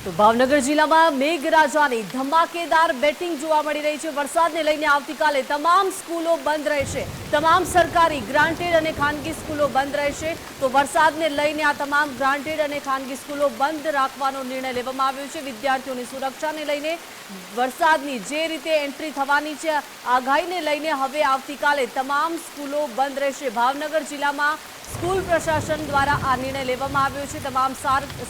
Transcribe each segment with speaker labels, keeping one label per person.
Speaker 1: તો ભાવનગર જિલ્લામાં મેઘરાજાની ધમાકેદાર બેટિંગ જોવા મળી રહી છે। વરસાદને લઈને આવતીકાલે તમામ સ્કૂલો બંધ રહેશે। તમામ સરકારી ગ્રાન્ટેડ અને ખાનગી સ્કૂલો બંધ રહેશે। તો વરસાદને લઈને આ તમામ ગ્રાન્ટેડ અને ખાનગી સ્કૂલો બંધ રાખવાનો નિર્ણય લેવામાં આવ્યો છે। વિદ્યાર્થીઓની સુરક્ષાને લઈને વરસાદની જે રીતે એન્ટ્રી થવાની છે આગાહીને લઈને હવે આવતીકાલે તમામ સ્કૂલો બંધ રહેશે। ભાવનગર જિલ્લામાં સ્કૂલ પ્રશાસન દ્વારા આ નિર્ણય લેવામાં આવ્યો છે। તમામ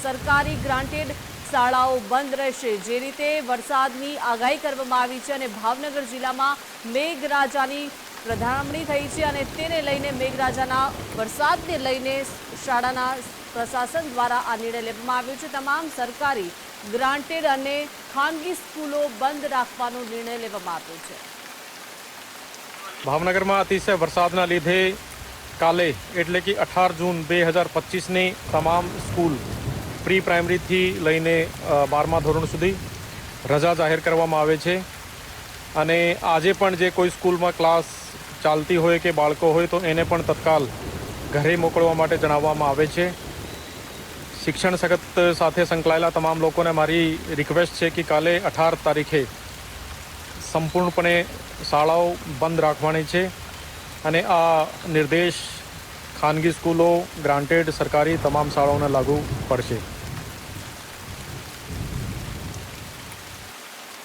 Speaker 1: સરકારી ગ્રાન્ટેડ શાળાઓ બંધ રહેશે। જે રીતે વરસાદની આગાહી કરવામાં આવી છે અને ભાવનગર જિલ્લામાં મેઘરાજાની પધરામણી થઈ છે અને તેને લઈને મેઘરાજાના વરસાદને લઈને શાળાના પ્રશાસન દ્વારા આ નિર્ણય લેવામાં આવ્યો છે। તમામ સરકારી ગ્રાન્ટેડ અને ખાનગી સ્કૂલો બંધ રાખવાનો નિર્ણય લેવામાં આવ્યો છે।
Speaker 2: ભાવનગરમાં અતિશય વરસાદના લીધે કાલે એટલે કે 18 જૂન 2025ની તમામ સ્કૂલ પ્રી પ્રાઇમરીથી લઈને 12મા ધોરણ સુધી રજા જાહેર કરવામાં આવે છે અને આજે પણ જે કોઈ સ્કૂલમાં ક્લાસ ચાલતી હોય કે બાળકો હોય તો એને પણ તત્કાલ ઘરે મોકલવા માટે જણાવવામાં આવે છે। શિક્ષણ જગત સાથે સંકળાયેલા તમામ લોકોને મારી રિક્વેસ્ટ છે કે કાલે 18 તારીખે સંપૂર્ણપણે શાળાઓ બંધ રાખવાની છે અને આ નિર્દેશ ખાનગી સ્કૂલો ગ્રાન્ટેડ સરકારી તમામ શાળાઓને લાગુ પડશે।